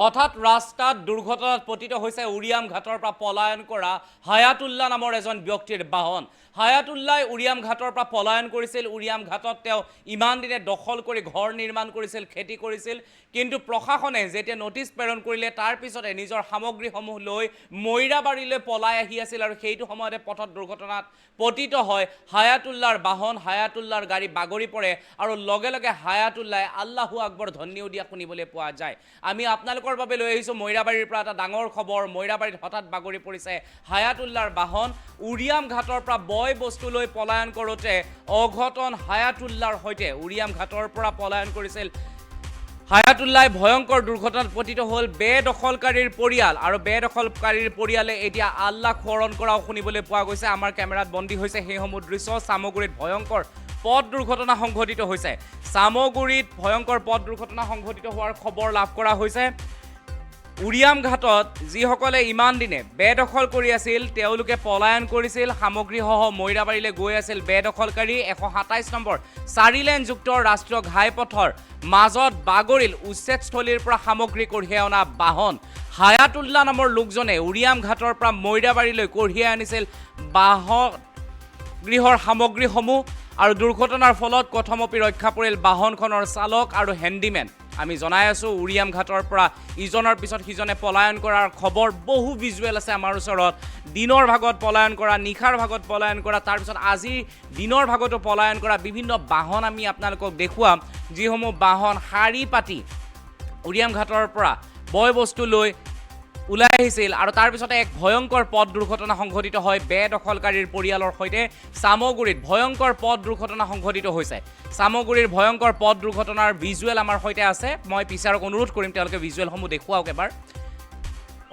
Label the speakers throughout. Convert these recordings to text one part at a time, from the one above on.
Speaker 1: হঠাৎ ৰাস্তাত দুৰ্ঘটনাত পতিত হৈছে উৰিয়াম ঘাটৰ পৰা পলায়ন কৰা হায়াতুল্লাহ নামৰ এজন ব্যক্তিৰ বাহন। হায়াতুল্লাহ উৰিয়াম ঘাটৰ পৰা পলায়ন কৰিছিল। উৰিয়াম ঘাটত তেওঁ ইমান দিনে দখল কৰি ঘৰ নিৰ্মাণ কৰিছিল, খেতি কৰিছিল, কিন্তু প্ৰশাসনে যেতিয়া নটিচ প্ৰেৰণ কৰিলে তাৰ পিছতে নিজৰ সামগ্ৰীসমূহ লৈ মৈৰাবাৰীলৈ পলাই আহি আছিল আৰু সেইটো সময়তে পথত দুৰ্ঘটনাত পতিত হয় হায়াতুল্লাহৰ বাহন। হায়াতুল্লাহৰ গাড়ী বাগৰি পৰে আৰু লগে লগে হায়াতুল্লাহে আল্লাহু আকবৰ ধ্বনিও দিয়া শুনিবলৈ পোৱা যায়। আমি আপোনালোকৰ বাবে লৈ আহিছোঁ মৈৰাবাৰীৰ পৰা এটা ডাঙৰ খবৰ। মৈৰাবাৰীত হঠাৎ বাগৰি পৰিছে হায়াতুল্লাহৰ বাহন। উৰিয়াম ঘাটৰ পৰা বয় বস্তু লৈ পলায়ন কৰোঁতে অঘটন হায়াতুল্লাহৰ সৈতে। উৰিয়াম ঘাটৰ পৰা পলায়ন কৰিছিল হায়াতুল্লাহে, ভয়ংকৰ দুৰ্ঘটনাত পতিত হ'ল বেদখলকাৰীৰ পৰিয়াল আৰু বেদখলকাৰীৰ পৰিয়ালে এতিয়া আল্লাহ সোঁৱৰণ কৰাও শুনিবলৈ পোৱা গৈছে। আমাৰ কেমেৰাত বন্দী হৈছে সেইসমূহ দৃশ্য। চামগুৰিত ভয়ংকৰ পথ দুৰ্ঘটনা সংঘটিত হৈছে। চামগুৰিত ভয়ংকৰ পথ দুৰ্ঘটনা সংঘটিত হোৱাৰ খবৰ লাভ কৰা হৈছে। উৰিয়াম ঘাটত যিসকলে ইমান দিনে বেদখল কৰি আছিল তেওঁলোকে পলায়ন কৰিছিল, সামগ্ৰীসহ মৈৰাবাৰীলৈ গৈ আছিল বেদখলকাৰী। 127 নম্বৰ 4 লেনযুক্ত ৰাষ্ট্ৰীয় ঘাইপথৰ মাজত বাগৰিল উচ্ছেদস্থলীৰ পৰা সামগ্ৰী কঢ়িয়াই অনা বাহন। হায়াতুল্লাহ নামৰ লোকজনে উৰিয়াম ঘাটৰ পৰা মৈৰাবাৰীলৈ কঢ়িয়াই আনিছিল গৃহৰ সামগ্ৰীসমূহ আৰু দুৰ্ঘটনাৰ ফলত কথমপি ৰক্ষা পৰিল বাহনখনৰ চালক আৰু হেণ্ডিমেন। আমি জনাই আছোঁ উৰিয়াম ঘাটৰ পৰা ইজনৰ পিছত সিজনে পলায়ন কৰাৰ খবৰ। বহু ভিজুৱেল আছে আমাৰ ওচৰত। দিনৰ ভাগত পলায়ন কৰা, নিশাৰ ভাগত পলায়ন কৰা, তাৰপিছত আজি দিনৰ ভাগতো পলায়ন কৰা বিভিন্ন বাহন আমি আপোনালোকক দেখুৱাম, যিসমূহ বাহন শাৰী পাতি উৰিয়াম ঘাটৰ পৰা বয় বস্তু লৈ ওলাই আহিছিল আৰু তাৰপিছতে এক ভয়ংকৰ পথ দুৰ্ঘটনা সংঘটিত হয় বেদখলকাৰীৰ পৰিয়ালৰ সৈতে। চামগুৰিত ভয়ংকৰ পথ দুৰ্ঘটনা সংঘটিত হৈছে। চামগুৰিৰ ভয়ংকৰ পথ দুৰ্ঘটনাৰ ভিজুৱেল আমাৰ সৈতে আছে। মই পিছাৰক অনুৰোধ কৰিম তেওঁলোকে ভিজুৱেলসমূহ দেখুৱাওক এবাৰ।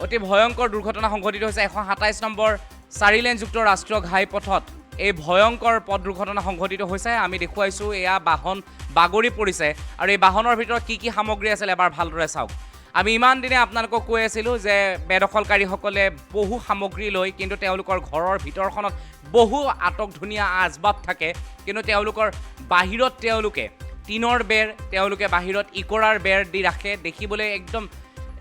Speaker 1: অতি ভয়ংকৰ দুৰ্ঘটনা সংঘটিত হৈছে 127 নম্বৰ 4 লেনযুক্ত ৰাষ্ট্ৰীয় ঘাইপথত এই ভয়ংকৰ পথ দুৰ্ঘটনা সংঘটিত হৈছে। আমি দেখুৱাইছোঁ এয়া বাহন বাগৰি পৰিছে আৰু এই বাহনৰ ভিতৰত কি কি সামগ্ৰী আছিল এবাৰ ভালদৰে চাওক। আমি ইমান দিনে আপোনালোকক কৈ আছিলোঁ যে বেদখলকাৰীসকলে বহু সামগ্ৰী লৈ, কিন্তু তেওঁলোকৰ ঘৰৰ ভিতৰখনত বহু আটক ধুনীয়া আচবাব থাকে, কিন্তু তেওঁলোকৰ বাহিৰত তেওঁলোকে টিনৰ বেৰ, তেওঁলোকে বাহিৰত ইকৰাৰ বেৰ দি ৰাখে। দেখিবলৈ একদম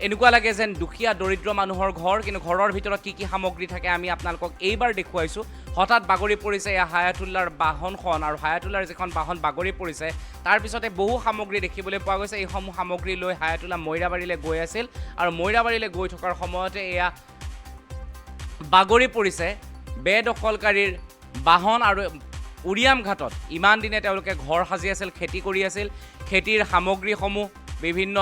Speaker 1: এনেকুৱা লাগে যেন দুখীয়া দৰিদ্ৰ মানুহৰ ঘৰ, কিন্তু ঘৰৰ ভিতৰত কি কি সামগ্ৰী থাকে আমি আপোনালোকক এইবাৰ দেখুৱাইছোঁ। হঠাৎ বাগৰি পৰিছে এয়া হায়াতুল্লাহৰ বাহনখন আৰু হায়াতুল্লাহৰ যিখন বাহন বাগৰি পৰিছে তাৰপিছতে বহু সামগ্ৰী দেখিবলৈ পোৱা গৈছে। এইসমূহ সামগ্ৰী লৈ হায়াতুল্লাহ মৈৰাবাৰীলৈ গৈ আছিল আৰু মৈৰাবাৰীলৈ গৈ থকাৰ সময়তে এয়া বাগৰি পৰিছে বেদখলকাৰীৰ বাহন। আৰু উৰিয়াম ঘাটত ইমান দিনে তেওঁলোকে ঘৰ সাজি আছিল, খেতি কৰি আছিল, খেতিৰ সামগ্ৰীসমূহ বিভিন্ন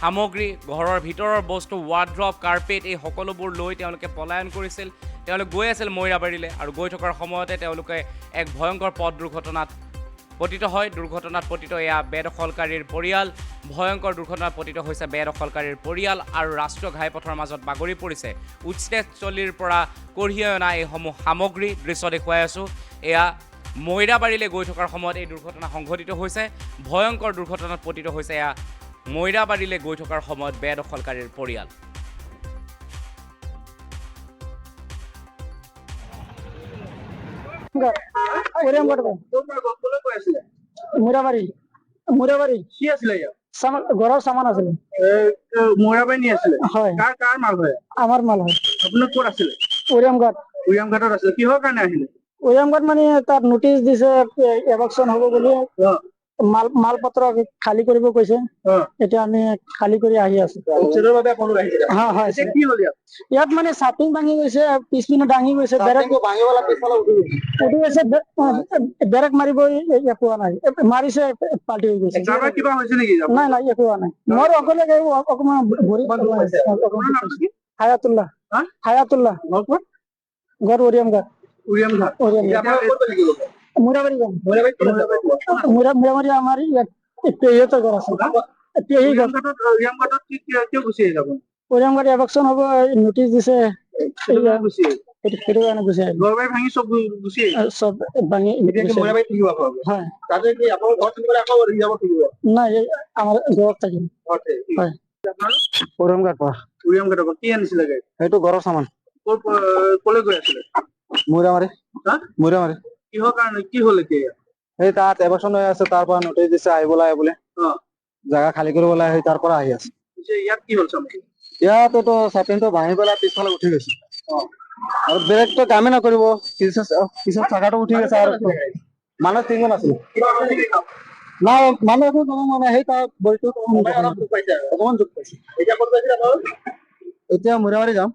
Speaker 1: সামগ্ৰী, ঘৰৰ ভিতৰৰ বস্তু, ৱাৰ্ড্ৰপ, কাৰ্পেট এই সকলোবোৰ লৈ তেওঁলোকে পলায়ন কৰিছিল। তেওঁলোক গৈ আছিল মৈৰাবাৰীলৈ আৰু গৈ থকাৰ সময়তে তেওঁলোকে এক ভয়ংকৰ পথ দুৰ্ঘটনাত পতিত হয়। দুৰ্ঘটনাত পতিত এয়া বেদখলকাৰীৰ পৰিয়াল। ভয়ংকৰ দুৰ্ঘটনাত পতিত হৈছে বেদখলকাৰীৰ পৰিয়াল আৰু ৰাষ্ট্ৰীয় ঘাইপথৰ মাজত বাগৰি পৰিছে উচ্ছেদস্থলীৰ পৰা কঢ়িয়াই অনা এইসমূহ সামগ্ৰী। দৃশ্য দেখুৱাই আছোঁ। এয়া মৈৰাবাৰীলৈ গৈ থকাৰ সময়ত এই দুৰ্ঘটনা সংঘটিত হৈছে। ভয়ংকৰ দুৰ্ঘটনাত পতিত হৈছে এয়া মৈৰাবাৰীলৈ গৈ থকাৰ সময়ত বেদখলকাৰীৰ পৰিয়াল।
Speaker 2: ঘৰৰ সামান আছিলে মৈৰাবাৰী নি আছিলে। কাৰ মাল হয়? আমাৰ মাল হয়। আপুনি ক'ত আছিলে? উৰিয়াম ঘাটত আছিলে। কিহৰ কাৰণে আহিলে? উৰিয়াম ঘাট মানে তাত নটিচ দিছে এভাকচন হ'ব বুলি, মাল পত্ৰ খালী কৰিব কৈছে। এতিয়া আমি খালী কৰি আহি আছো। ইয়াত মানে চাপিং ভাঙি গৈছে, পিছপিনে দাঙি গৈছে, বেৰেক মাৰিব পোৱা নাই, মাৰিছে পাল্টি হৈ গৈছে। কিবা হৈছে নেকি? নাই নাই, একো হোৱা নাই। মোৰ অকলে অকমান ভৰি হায়াতুল্লাহ। হায়াতুল্লাহ ঘৰ উৰিয়াম ঘাট। মৈৰাবাৰী যাম। মৈৰাবাৰী আমাৰ ইয়াত পেহীহঁতৰ ঘৰ আছে। উৰিয়াম ঘাট এভাকচন হ'ব, নটিচ দিছে, সেইটো কাৰণে গুচি আহিলো। চব ভাঙি হয়। নাই, আমাৰ ঘৰত থাকিম। হয়। উৰিয়াম ঘাট কি আনিছিলে? সেইটো ঘৰৰ সামান। কলৈ গৈ আছিলে? মৈৰাবাৰী। কিহৰ কাৰণে? কি হ'ল এতিয়া? সেই তাত এভাকচন হৈ আছে, তাৰ পৰা নটিচ দিছে আহিব লাগে বোলে, জাগা খালী কৰিব লাগে, তাৰ পৰা আহি আছে। ইয়াত কি হ'ল চামে?
Speaker 3: ইয়াততো চাপেনটো ভাঙি পেলাই পিছফালে উঠি গৈছে আৰু ব্ৰেকটো কামেই নকৰিব, পিছত চাকাটো উঠি গৈছে আৰু মানুহ 3জন আছিল। নাই মানুহ একো কোনো মানে সেই তাৰ বডিটো অকণমান দুখ পাইছে।
Speaker 2: এতিয়া ক'ত পাইছিলে বাৰু?
Speaker 3: এতিয়া মৰিবাৰী যাম।